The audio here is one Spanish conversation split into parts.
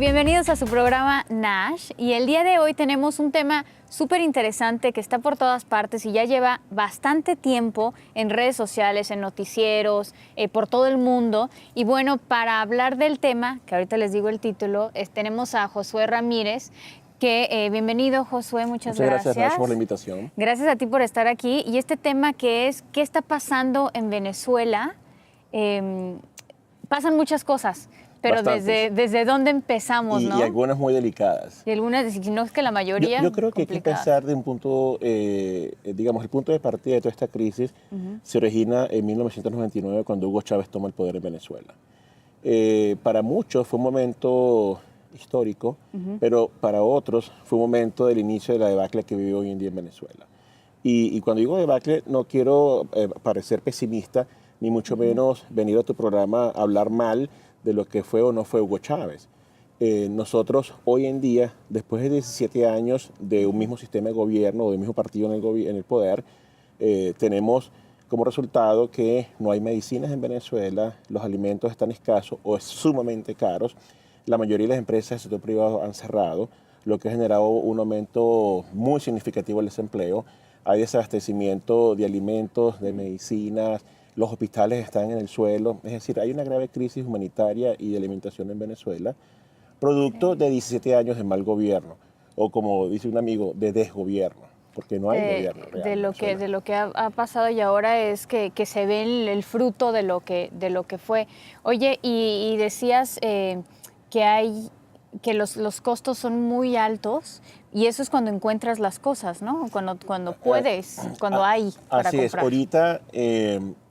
Bienvenidos a su programa Nash, y el día de hoy tenemos un tema súper interesante que está por todas partes y ya lleva bastante tiempo en redes sociales, en noticieros, por todo el mundo. Y bueno, para hablar del tema, que ahorita les digo el título, tenemos a Josué Ramírez, que bienvenido Josué, muchas gracias. Gracias por la invitación. Gracias a ti por estar aquí. Y este tema que es, ¿qué está pasando en Venezuela? Pasan muchas cosas. Pero desde dónde empezamos, ¿no? Y algunas muy delicadas. Y algunas, si no es que la mayoría. Yo creo que hay que empezar de un punto, digamos, el punto de partida de toda esta crisis se origina en 1999 cuando Hugo Chávez toma el poder en Venezuela. Para muchos fue un momento histórico, pero para otros fue un momento del inicio de la debacle que vive hoy en día en Venezuela. Y cuando digo debacle no quiero parecer pesimista, ni mucho menos venir a tu programa a hablar mal de lo que fue o no fue Hugo Chávez. Nosotros hoy en día, después de 17 años de un mismo sistema de gobierno o del mismo partido en el poder, tenemos como resultado que no hay medicinas en Venezuela, los alimentos están escasos o sumamente caros, la mayoría de las empresas del sector privado han cerrado, lo que ha generado un aumento muy significativo del desempleo. Hay desabastecimiento de alimentos, de medicinas, los hospitales están en el suelo, es decir, hay una grave crisis humanitaria y de alimentación en Venezuela, producto de 17 años de mal gobierno, o como dice un amigo, de desgobierno, porque no hay gobierno real. De lo que ha pasado y ahora es que se ve el fruto de lo que fue. Oye, y decías que los costos son muy altos, y eso es cuando encuentras las cosas, ¿no? Cuando puedes, cuando hay para así comprar. Es, ahorita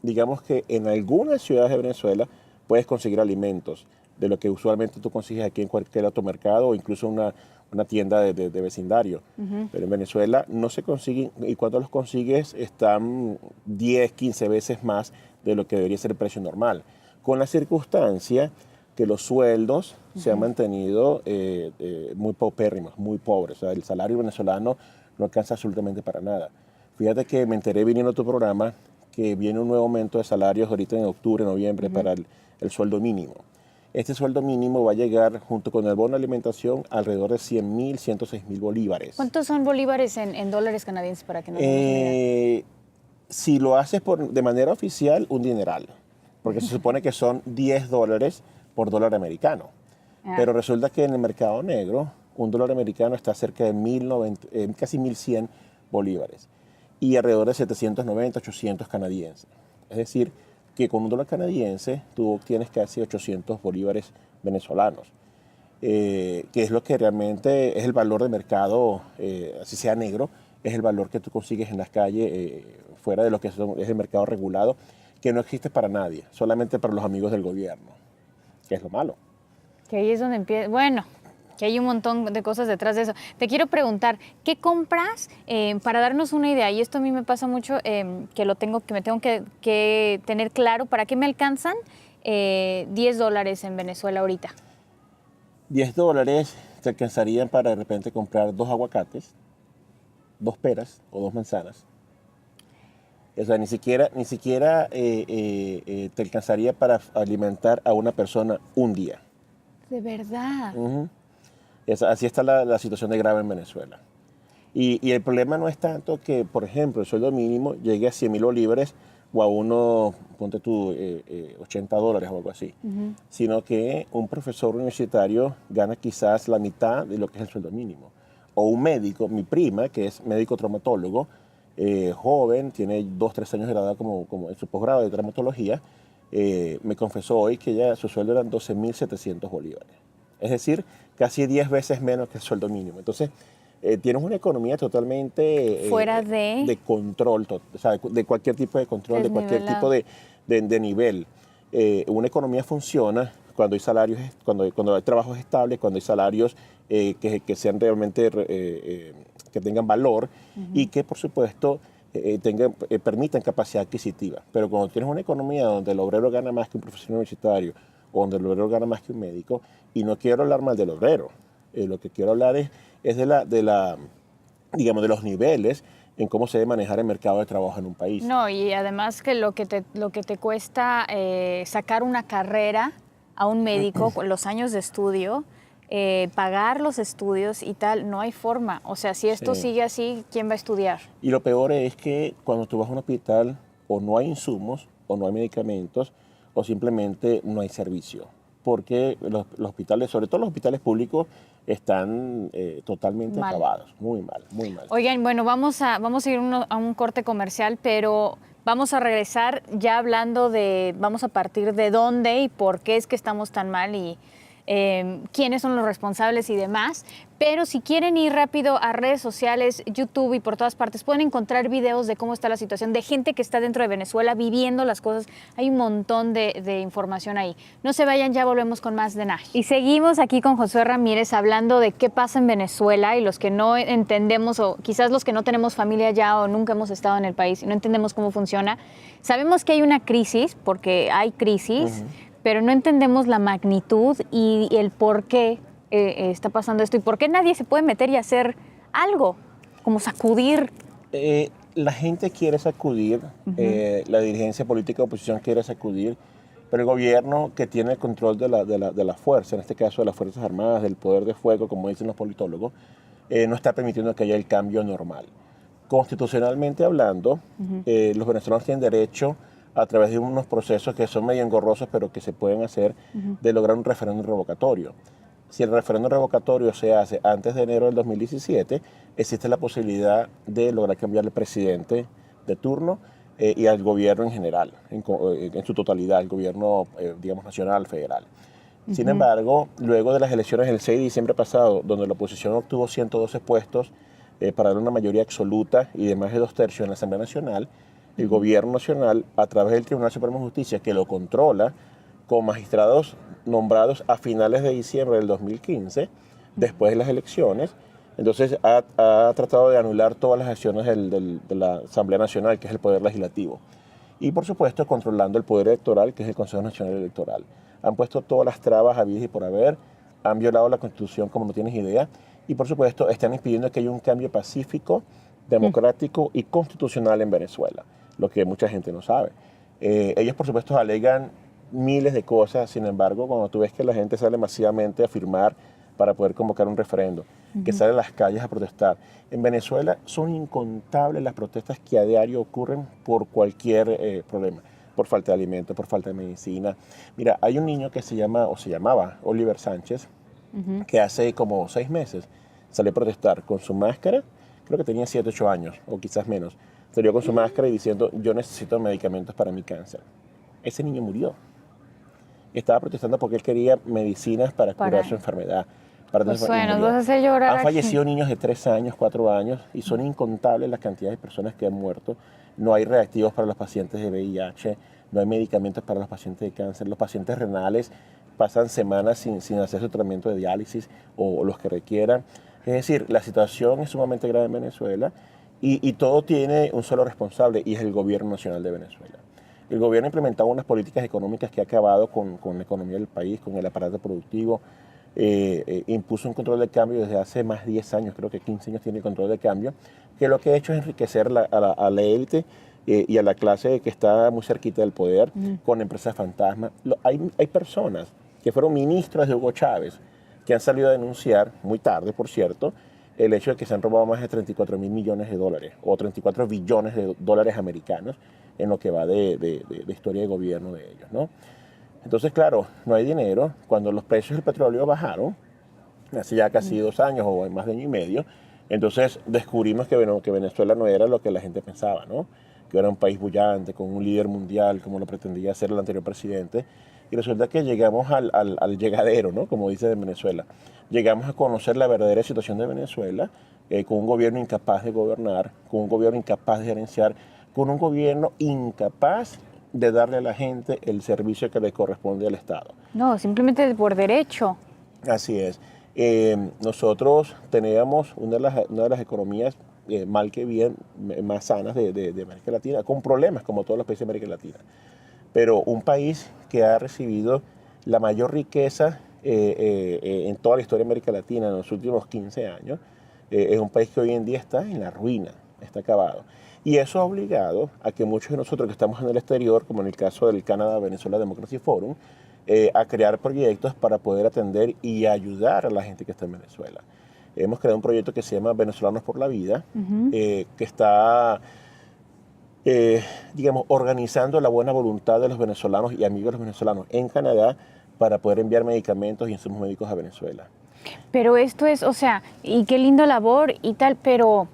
digamos que en algunas ciudades de Venezuela puedes conseguir alimentos de lo que usualmente tú consigues aquí en cualquier automercado o incluso una tienda de vecindario. Pero en Venezuela no se consiguen, y cuando los consigues están 10, 15 veces más de lo que debería ser el precio normal. Con la circunstancia que los sueldos se han mantenido muy paupérrimos, muy pobres. O sea, el salario venezolano no alcanza absolutamente para nada. Fíjate que me enteré viniendo a tu programa que viene un nuevo aumento de salarios ahorita en octubre, noviembre, para el sueldo mínimo. Este sueldo mínimo va a llegar, junto con el bono de alimentación, alrededor de 100.000, 106.000 bolívares. ¿Cuántos son bolívares en dólares canadienses para que nos demos una idea? Si lo haces de manera oficial, un dineral, porque se supone que son $10 por dólar americano. Pero resulta que en el mercado negro, un dólar americano está cerca de casi 1.100 bolívares y alrededor de 790, 800 canadienses. Es decir, que con un dólar canadiense tú obtienes casi 800 bolívares venezolanos, que es lo que realmente es el valor de mercado, así sea negro, es el valor que tú consigues en las calles, fuera de lo que es el mercado regulado, que no existe para nadie, solamente para los amigos del gobierno, que es lo malo. Que ahí es donde empieza, bueno, que hay un montón de cosas detrás de eso. Te quiero preguntar, ¿qué compras para darnos una idea? Y esto a mí me pasa mucho, que me tengo que tener claro, ¿para qué me alcanzan $10 en Venezuela ahorita? $10 te alcanzarían para de repente comprar 2 aguacates, 2 peras o 2 manzanas. O sea, ni siquiera te alcanzaría para alimentar a una persona un día. ¿De verdad? Así está la situación de grave en Venezuela. Y el problema no es tanto que, por ejemplo, el sueldo mínimo llegue a 100.000 bolívares o a unos, ponte tú, $80 o algo así, sino que un profesor universitario gana quizás la mitad de lo que es el sueldo mínimo. O un médico, mi prima, que es médico traumatólogo, joven, tiene 2, 3 años de edad como en su posgrado de traumatología, me confesó hoy que su sueldo eran 12.700 bolívares. Es decir, casi 10 veces menos que el sueldo mínimo. Entonces, tienes una economía totalmente fuera de control, o sea, de cualquier tipo de control, de cualquier tipo de nivel. Una economía funciona cuando hay salarios, cuando hay trabajos estables, cuando hay salarios que sean realmente, que tengan valor y que, por supuesto, permitan capacidad adquisitiva. Pero cuando tienes una economía donde el obrero gana más que un profesional universitario o donde el obrero gana más que un médico, y no quiero hablar mal del obrero, lo que quiero hablar es digamos, de los niveles en cómo se debe manejar el mercado de trabajo en un país. No, y además que lo que te cuesta sacar una carrera a un médico, los años de estudio, pagar los estudios y tal, no hay forma. O sea, si esto Sí. sigue así, ¿quién va a estudiar? Y lo peor es que cuando tú vas a un hospital o no hay insumos o no hay medicamentos o simplemente no hay servicio. Porque los hospitales, sobre todo los hospitales públicos, están totalmente Mal. acabados. Muy mal, muy mal. Oigan, bueno, vamos a ir a un corte comercial, pero vamos a regresar ya hablando vamos a partir de dónde y por qué es que estamos tan mal y quiénes son los responsables y demás. Pero si quieren ir rápido a redes sociales, YouTube y por todas partes, pueden encontrar videos de cómo está la situación, de gente que está dentro de Venezuela viviendo las cosas. Hay un montón de información ahí. No se vayan, ya volvemos con más de Nash. Y seguimos aquí con Josué Ramírez hablando de qué pasa en Venezuela y los que no entendemos, o quizás los que no tenemos familia ya o nunca hemos estado en el país y no entendemos cómo funciona. Sabemos que hay una crisis, porque hay crisis, pero no entendemos la magnitud y el por qué está pasando esto y por qué nadie se puede meter y hacer algo, como sacudir. La gente quiere sacudir, la dirigencia política de oposición quiere sacudir, pero el gobierno que tiene el control de la fuerza, en este caso de las Fuerzas Armadas, del poder de fuego, como dicen los politólogos, no está permitiendo que haya el cambio normal. Constitucionalmente hablando, los venezolanos tienen derecho, a través de unos procesos que son medio engorrosos, pero que se pueden hacer, de lograr un referéndum revocatorio. Si el referéndum revocatorio se hace antes de enero del 2017, existe la posibilidad de lograr cambiar el presidente de turno y al gobierno en general, en su totalidad, el gobierno, digamos, nacional, federal. Sin embargo, luego de las elecciones del 6 de diciembre pasado, donde la oposición obtuvo 112 puestos para dar una mayoría absoluta y de más de 2/3 en la Asamblea Nacional, el gobierno nacional, a través del Tribunal Supremo de Justicia, que lo controla, con magistrados nombrados a finales de diciembre del 2015, después de las elecciones, entonces ha tratado de anular todas las acciones de la Asamblea Nacional, que es el poder legislativo. Y por supuesto controlando el poder electoral, que es el Consejo Nacional Electoral. Han puesto todas las trabas habidas y por haber, han violado la Constitución como no tienes idea, y por supuesto están impidiendo que haya un cambio pacífico, democrático y constitucional en Venezuela, lo que mucha gente no sabe. Ellos por supuesto alegan miles de cosas, sin embargo, cuando tú ves que la gente sale masivamente a firmar para poder convocar un referendo, que sale a las calles a protestar. En Venezuela son incontables las protestas que a diario ocurren por cualquier problema, por falta de alimentos, por falta de medicina. Mira, hay un niño que se llamaba Oliver Sánchez, que hace como 6 meses salió a protestar con su máscara, creo que tenía 7, 8 años, o quizás menos. Salió con su máscara y diciendo, yo necesito medicamentos para mi cáncer. Ese niño murió. Estaba protestando porque él quería medicinas para curar su enfermedad. Pues bueno, nos vas a hacer llorar. Han fallecido niños de 3 años, 4 años, y son incontables las cantidades de personas que han muerto. No hay reactivos para los pacientes de VIH, no hay medicamentos para los pacientes de cáncer. Los pacientes renales pasan semanas sin hacer su tratamiento de diálisis o los que requieran. Es decir, la situación es sumamente grave en Venezuela y todo tiene un solo responsable, y es el gobierno nacional de Venezuela. El gobierno ha implementado unas políticas económicas que ha acabado con la economía del país, con el aparato productivo. Impuso un control de cambio desde hace más de 10 años, creo que 15 años tiene el control de cambio, que lo que ha hecho es enriquecer a la élite y a la clase que está muy cerquita del poder con empresas fantasmas. Hay personas que fueron ministros de Hugo Chávez que han salido a denunciar, muy tarde por cierto, el hecho de que se han robado más de 34 mil millones de dólares o 34 billones de dólares americanos en lo que va de historia de gobierno de ellos, ¿no? Entonces, claro, no hay dinero. Cuando los precios del petróleo bajaron, hace ya casi 2 años o más de año y medio, entonces descubrimos que Venezuela no era lo que la gente pensaba, ¿no? Que era un país bullante, con un líder mundial, como lo pretendía ser el anterior presidente. Y resulta que llegamos al llegadero, ¿no? Como dice de Venezuela. Llegamos a conocer la verdadera situación de Venezuela, con un gobierno incapaz de gobernar, con un gobierno incapaz de gerenciar, con un gobierno incapaz de darle a la gente el servicio que le corresponde al Estado. No, simplemente por derecho. Así es. Nosotros teníamos una de las economías, mal que bien, más sanas de América Latina, con problemas como todos los países de América Latina. Pero un país que ha recibido la mayor riqueza en toda la historia de América Latina en los últimos 15 años, es un país que hoy en día está en la ruina, está acabado. Y eso ha obligado a que muchos de nosotros que estamos en el exterior, como en el caso del Canadá Venezuela Democracy Forum, a crear proyectos para poder atender y ayudar a la gente que está en Venezuela. Hemos creado un proyecto que se llama Venezolanos por la Vida, que está, digamos, organizando la buena voluntad de los venezolanos y amigos de los venezolanos en Canadá para poder enviar medicamentos y insumos médicos a Venezuela. Pero esto es, o sea, y qué lindo labor y tal, pero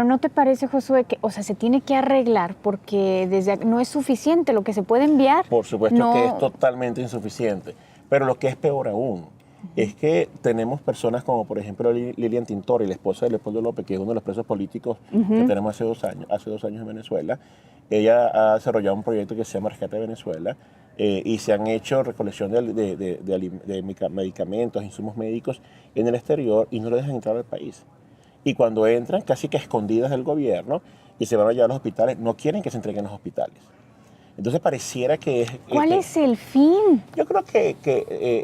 ¿no te parece, Josué, que, o sea, se tiene que arreglar porque no es suficiente lo que se puede enviar? Por supuesto que es totalmente insuficiente, pero lo que es peor aún es que tenemos personas como, por ejemplo, Lilian Tintori, la esposa de Leopoldo López, que es uno de los presos políticos que tenemos hace 2 años en Venezuela. Ella ha desarrollado un proyecto que se llama Rescate de Venezuela y se han hecho recolección de medicamentos, insumos médicos en el exterior y no le dejan entrar al país. Y cuando entran, casi que escondidas del gobierno y se van a llevar a los hospitales, no quieren que se entreguen en los hospitales. Entonces pareciera que... ¿Cuál es el fin? Yo creo que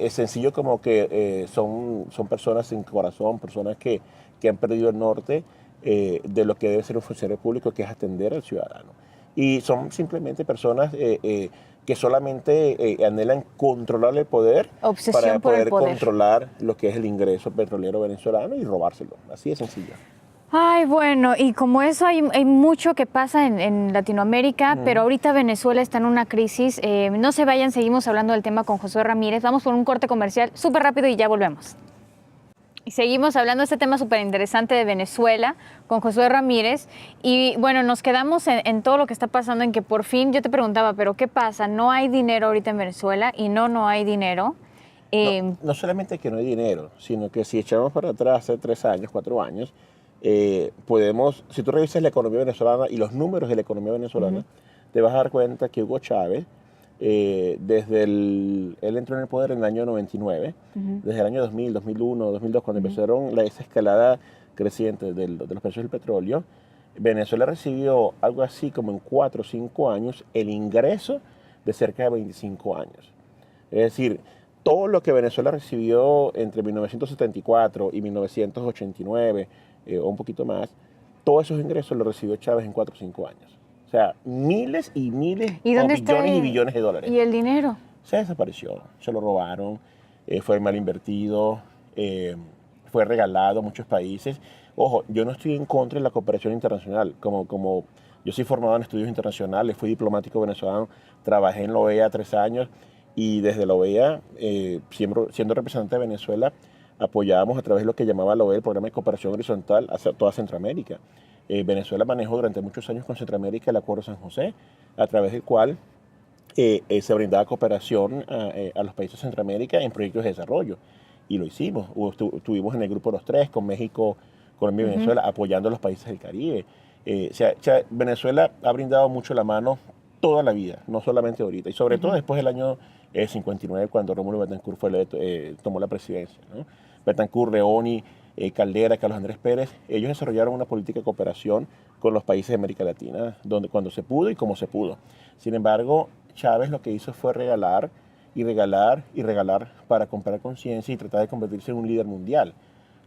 es sencillo, como que son personas sin corazón, personas que han perdido el norte de lo que debe ser un funcionario público, que es atender al ciudadano. Y son simplemente personas que solamente anhelan controlar el poder para poder controlar lo que es el ingreso petrolero venezolano y robárselo. Así de sencillo. Ay, bueno, y como eso hay mucho que pasa en Latinoamérica, pero ahorita Venezuela está en una crisis. No se vayan, seguimos hablando del tema con Josué Ramírez. Vamos por un corte comercial súper rápido y ya volvemos. Y seguimos hablando de este tema súper interesante de Venezuela con Josué Ramírez. Y bueno, nos quedamos en todo lo que está pasando, en que por fin yo te preguntaba, pero ¿qué pasa? No hay dinero ahorita en Venezuela y no hay dinero. No solamente que no hay dinero, sino que si echamos para atrás hace 3 años, 4 años, podemos, si tú revisas la economía venezolana y los números de la economía venezolana, te vas a dar cuenta que Hugo Chávez, desde él entró en el poder en el año 99, desde el año 2000, 2001, 2002, cuando empezaron esa escalada creciente de los precios del petróleo, Venezuela recibió algo así como en 4 o 5 años el ingreso de cerca de 25 años. Es decir, todo lo que Venezuela recibió entre 1974 y 1989, o un poquito más, todos esos ingresos los recibió Chávez en 4 o 5 años. O sea, miles y miles, billones y billones de dólares. ¿Y el dinero? Se desapareció, se lo robaron, fue mal invertido, fue regalado a muchos países. Ojo, yo no estoy en contra de la cooperación internacional. Como yo soy formado en estudios internacionales, fui diplomático venezolano, trabajé en la OEA 3 años y desde la OEA, siendo representante de Venezuela, apoyábamos a través de lo que llamaba la OEA el Programa de Cooperación Horizontal hacia toda Centroamérica. Venezuela manejó durante muchos años con Centroamérica el Acuerdo San José, a través del cual se brindaba cooperación a los países de Centroamérica en proyectos de desarrollo. Y lo hicimos. Estuvimos en el grupo Los Tres, con México, Colombia y Venezuela, apoyando a los países del Caribe. Venezuela ha brindado mucho la mano toda la vida, no solamente ahorita. Y sobre todo después del año 59, cuando Rómulo Betancourt tomó la presidencia, ¿no? Betancourt, Leoni, Caldera, Carlos Andrés Pérez, ellos desarrollaron una política de cooperación con los países de América Latina, cuando se pudo y como se pudo. Sin embargo, Chávez lo que hizo fue regalar y regalar y regalar para comprar conciencia y tratar de convertirse en un líder mundial.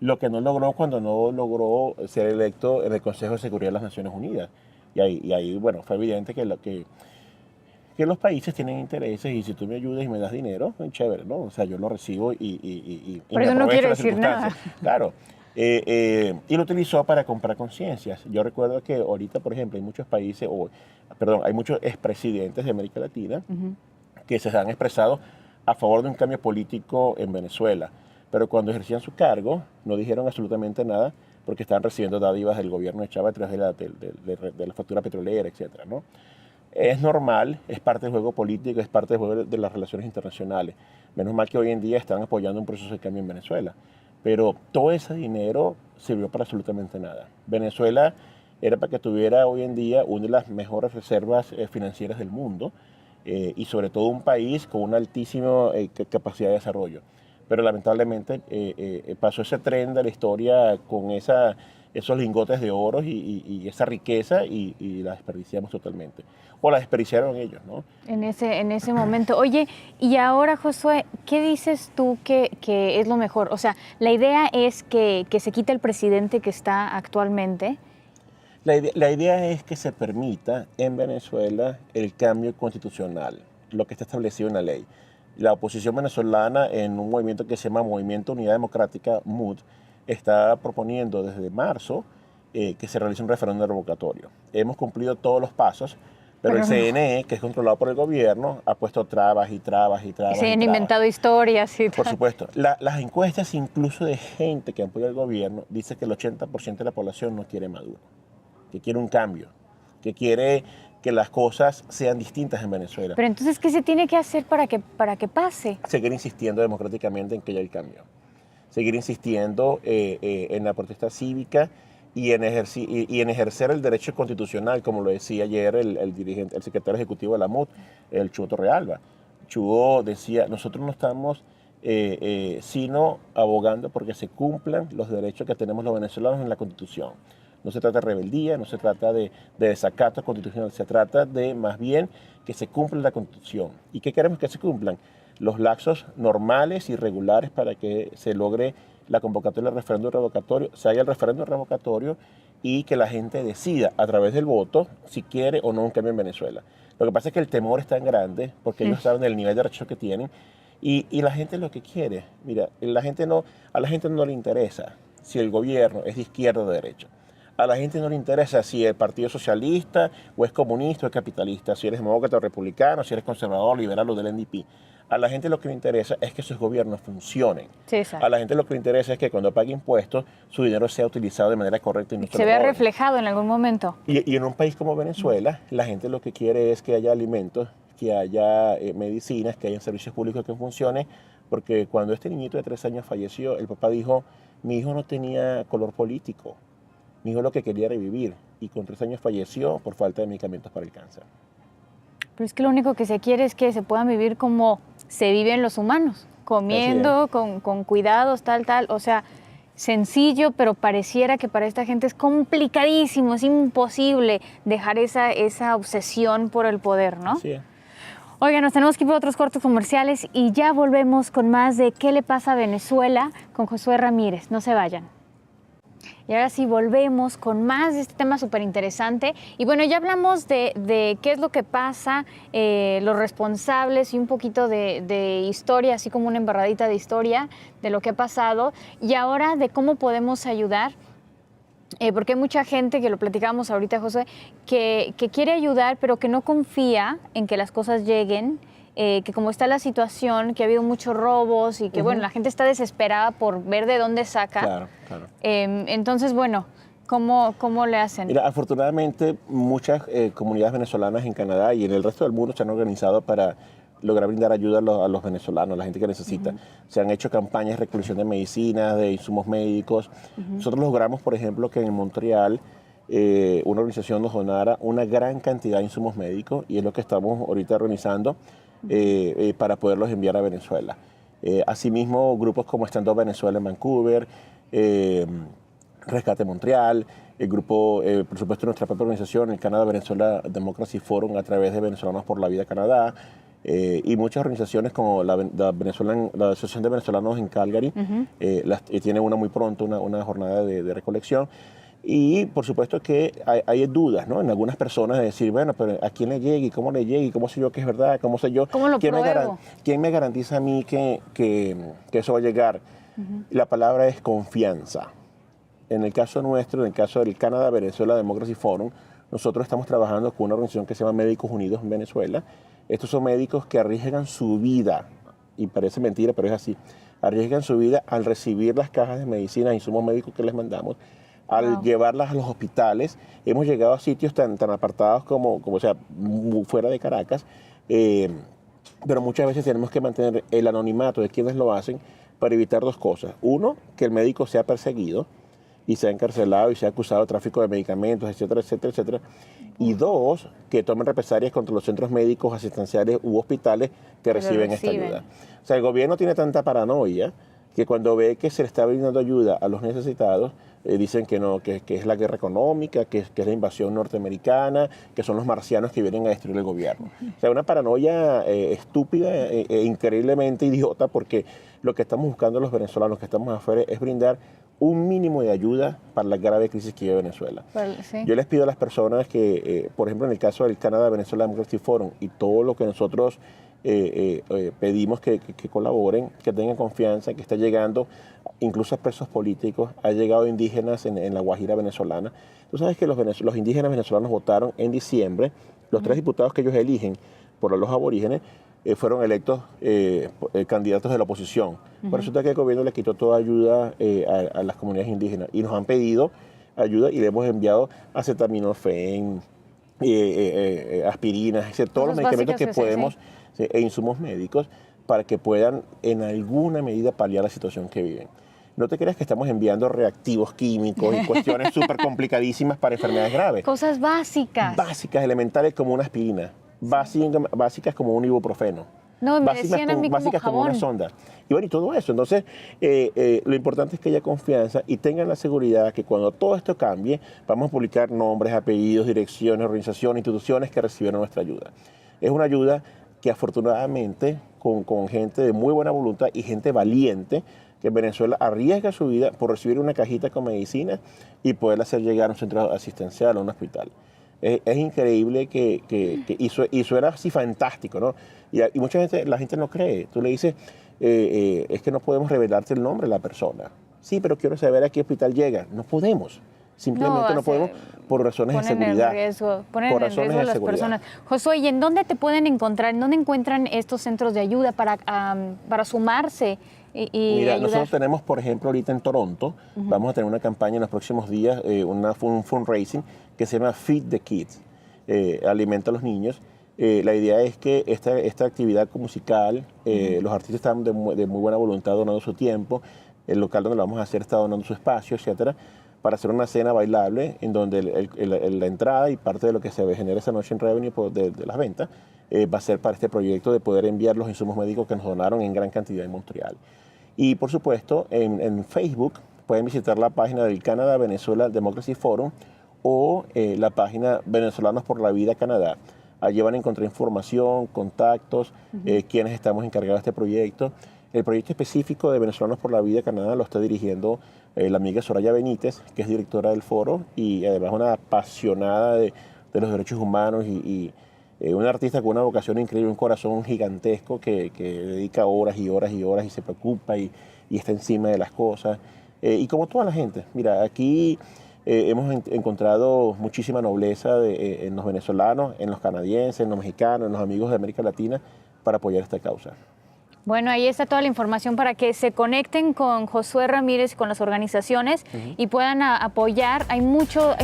Lo que no logró cuando no logró ser electo en el Consejo de Seguridad de las Naciones Unidas. Y ahí bueno, fue evidente que los países tienen intereses y si tú me ayudas y me das dinero, chévere, ¿no? O sea, yo lo recibo y pero eso no quiere decir nada. Claro. Y lo utilizó para comprar conciencias. Yo recuerdo que ahorita, por ejemplo, hay muchos países, hay muchos expresidentes de América Latina que se han expresado a favor de un cambio político en Venezuela, pero cuando ejercían su cargo no dijeron absolutamente nada porque estaban recibiendo dádivas del gobierno de Chávez a través de la factura petrolera, etcétera, ¿no? Es normal, es parte del juego político, es parte del juego de las relaciones internacionales. Menos mal que hoy en día están apoyando un proceso de cambio en Venezuela. Pero todo ese dinero sirvió para absolutamente nada. Venezuela era para que tuviera hoy en día una de las mejores reservas financieras del mundo y sobre todo un país con una altísima capacidad de desarrollo. Pero lamentablemente pasó ese tren de la historia con esos lingotes de oro y esa riqueza y la desperdiciamos totalmente. O la desperdiciaron ellos, ¿no? En ese momento. Oye, y ahora, Josué, ¿qué dices tú que es lo mejor? O sea, la idea es que se quite el presidente que está actualmente. La idea es que se permita en Venezuela el cambio constitucional, lo que está establecido en la ley. La oposición venezolana, en un movimiento que se llama Movimiento Unidad Democrática, MUD, está proponiendo desde marzo que se realice un referéndum revocatorio. Hemos cumplido todos los pasos, pero el CNE, que es controlado por el gobierno, ha puesto trabas y trabas y trabas. Se han y trabas. inventado historias y Por tal. supuesto. Las encuestas, incluso de gente que apoya al gobierno, dice que el 80% de la población no quiere Maduro, que quiere un cambio, que quiere que las cosas sean distintas en Venezuela. Pero entonces, ¿qué se tiene que hacer para que pase? Seguir insistiendo democráticamente en que haya el cambio. Seguir insistiendo en la protesta cívica y en ejercer el derecho constitucional, como lo decía ayer el secretario ejecutivo de la MUD, el Chugo Torrealba. Chugo decía, nosotros no estamos sino abogando porque se cumplan los derechos que tenemos los venezolanos en la Constitución. No se trata de rebeldía, no se trata de desacato constitucional, se trata de más bien que se cumpla la Constitución. ¿Y qué queremos que se cumplan? Los lapsos normales y regulares para que se logre la convocatoria del referéndum revocatorio, se haga el referéndum revocatorio y que la gente decida a través del voto si quiere o no un cambio en Venezuela. Lo que pasa es que el temor es tan grande porque ellos saben el nivel de rechazo que tienen y la gente lo que quiere. Mira, a la gente no le interesa si el gobierno es de izquierda o de derecha. A la gente no le interesa si el Partido Socialista o es comunista o es capitalista, si eres demócrata o republicano, si eres conservador, liberal o del NDP. A la gente lo que le interesa es que sus gobiernos funcionen. Sí, exacto. A la gente lo que le interesa es que cuando pague impuestos, su dinero sea utilizado de manera correcta y no se vea reflejado en algún momento. Y en un país como Venezuela, la gente lo que quiere es que haya alimentos, que haya medicinas, que haya servicios públicos que funcionen, porque cuando este niñito de 3 años falleció, el papá dijo, mi hijo no tenía color político. Mi hijo lo que quería era vivir y con 3 años falleció por falta de medicamentos para el cáncer. Pero es que lo único que se quiere es que se puedan vivir como se viven los humanos, comiendo, con cuidados, tal. O sea, sencillo, pero pareciera que para esta gente es complicadísimo, es imposible dejar esa obsesión por el poder, ¿no? Sí. Oiga, nos tenemos que ir por otros cortos comerciales y ya volvemos con más de ¿Qué le pasa a Venezuela? Con Josué Ramírez. No se vayan. Y ahora sí volvemos con más de este tema súper interesante. Y bueno, ya hablamos de qué es lo que pasa, los responsables y un poquito de historia, así como una embarradita de historia de lo que ha pasado. Y ahora de cómo podemos ayudar. Porque hay mucha gente, que lo platicábamos ahorita, José, que quiere ayudar, pero que no confía en que las cosas lleguen. Que como está la situación, que ha habido muchos robos y que bueno, la gente está desesperada por ver de dónde saca. Claro, claro. Entonces, bueno, ¿cómo le hacen? Mira, afortunadamente muchas comunidades venezolanas en Canadá y en el resto del mundo se han organizado para lograr brindar ayuda a los venezolanos, a la gente que necesita. Se han hecho campañas de recolección de medicinas, de insumos médicos. Nosotros logramos, por ejemplo, que en Montreal una organización nos donara una gran cantidad de insumos médicos y es lo que estamos ahorita organizando para poderlos enviar a Venezuela. Asimismo, grupos como Stand Up Venezuela en Vancouver, Rescate Montreal, el grupo, por supuesto, nuestra propia organización, el Canadá Venezuela Democracy Forum, a través de Venezolanos por la Vida Canadá, y muchas organizaciones como la Asociación de Venezolanos en Calgary, tiene una muy pronto, una jornada de recolección. Y por supuesto que hay dudas, ¿no? En algunas personas de decir, bueno, pero ¿a quién le llegue? ¿Cómo le llegue? ¿Cómo sé yo que es verdad? ¿Cómo sé yo? ¿Cómo lo pruebo? ¿Quién me garantiza a mí que eso va a llegar? La palabra es confianza. En el caso nuestro, en el caso del Canadá Venezuela Democracy Forum, nosotros estamos trabajando con una organización que se llama Médicos Unidos en Venezuela. Estos son médicos que arriesgan su vida, y parece mentira, pero es así, arriesgan su vida al recibir las cajas de medicinas e insumos médicos que les mandamos, al llevarlas a los hospitales. Hemos llegado a sitios tan apartados como o sea, fuera de Caracas, pero muchas veces tenemos que mantener el anonimato de quienes lo hacen para evitar 2 cosas. Uno, que el médico sea perseguido y sea encarcelado y sea acusado de tráfico de medicamentos, etcétera, etcétera, etcétera. Y 2, que tomen represalias contra los centros médicos, asistenciales u hospitales que reciben esta ayuda. O sea, el gobierno tiene tanta paranoia que cuando ve que se le está brindando ayuda a los necesitados, dicen que no, que es la guerra económica, que es la invasión norteamericana, que son los marcianos que vienen a destruir el gobierno. O sea, una paranoia estúpida e increíblemente idiota, porque lo que estamos buscando los venezolanos que estamos afuera es brindar un mínimo de ayuda para la grave crisis que vive Venezuela. Sí. Yo les pido a las personas que, por ejemplo, en el caso del Canadá Venezuela Democracy Forum y todo lo que nosotros pedimos que colaboren, que tengan confianza, que está llegando incluso a presos políticos, ha llegado indígenas en la Guajira venezolana. Tú sabes que los indígenas venezolanos votaron en diciembre, los 3 diputados que ellos eligen por los aborígenes fueron electos candidatos de la oposición. Por resulta que el gobierno le quitó toda ayuda a las comunidades indígenas y nos han pedido ayuda y le hemos enviado acetaminofén, aspirinas, todos los medicamentos que podemos e insumos médicos para que puedan en alguna medida paliar la situación que viven. No te creas que estamos enviando reactivos químicos y cuestiones súper complicadísimas para enfermedades graves. Cosas básicas. Básicas, elementales como una aspirina, básicas como un ibuprofeno. No, me decían a mí básicas como una sonda. Y bueno, y todo eso. Entonces, lo importante es que haya confianza y tengan la seguridad que cuando todo esto cambie, vamos a publicar nombres, apellidos, direcciones, organizaciones, instituciones que recibieron nuestra ayuda. Es una ayuda que afortunadamente, con gente de muy buena voluntad y gente valiente, que en Venezuela arriesga su vida por recibir una cajita con medicina y poderla hacer llegar a un centro asistencial o a un hospital. Es increíble y suena así fantástico, ¿no? Y mucha gente, la gente no cree. Tú le dices, es que no podemos revelarte el nombre de la persona. Sí, pero quiero saber a qué hospital llega. No podemos. Simplemente no podemos por razones de seguridad. Ponen en riesgo a las personas. Josué, ¿y en dónde te pueden encontrar? ¿En dónde encuentran estos centros de ayuda para sumarse y Mira, ayudar? nosotros tenemos, por ejemplo, ahorita en Toronto, vamos a tener una campaña en los próximos días, un fundraising que se llama Feed the Kids, Alimenta a los niños. La idea es que esta actividad musical, los artistas están de muy buena voluntad donando su tiempo, el local donde lo vamos a hacer está donando su espacio, etcétera, para hacer una cena bailable en donde la entrada y parte de lo que se genera esa noche en revenue de las ventas va a ser para este proyecto de poder enviar los insumos médicos que nos donaron en gran cantidad en Montreal. Y por supuesto, en Facebook pueden visitar la página del Canadá Venezuela Democracy Forum o la página Venezolanos por la Vida Canadá. Allí van a encontrar información, contactos, quienes estamos encargados de este proyecto. El proyecto específico de Venezolanos por la Vida Canadá lo está dirigiendo la amiga Soraya Benítez, que es directora del foro y además una apasionada de los derechos humanos y una artista con una vocación increíble, un corazón gigantesco que dedica horas y horas y horas y se preocupa y está encima de las cosas. Y como toda la gente, mira, aquí hemos encontrado muchísima nobleza en los venezolanos, en los canadienses, en los mexicanos, en los amigos de América Latina para apoyar esta causa. Bueno, ahí está toda la información para que se conecten con Josué Ramírez y con las organizaciones y puedan apoyar. Hay mucho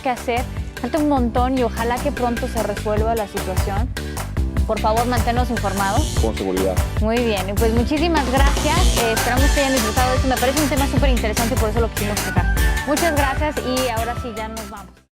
que hacer, falta un montón y ojalá que pronto se resuelva la situación. Por favor, manténnos informados. Con seguridad. Muy bien, pues muchísimas gracias. Esperamos que hayan disfrutado de esto. Me parece un tema súper interesante y por eso lo quisimos sacar. Muchas gracias y ahora sí ya nos vamos.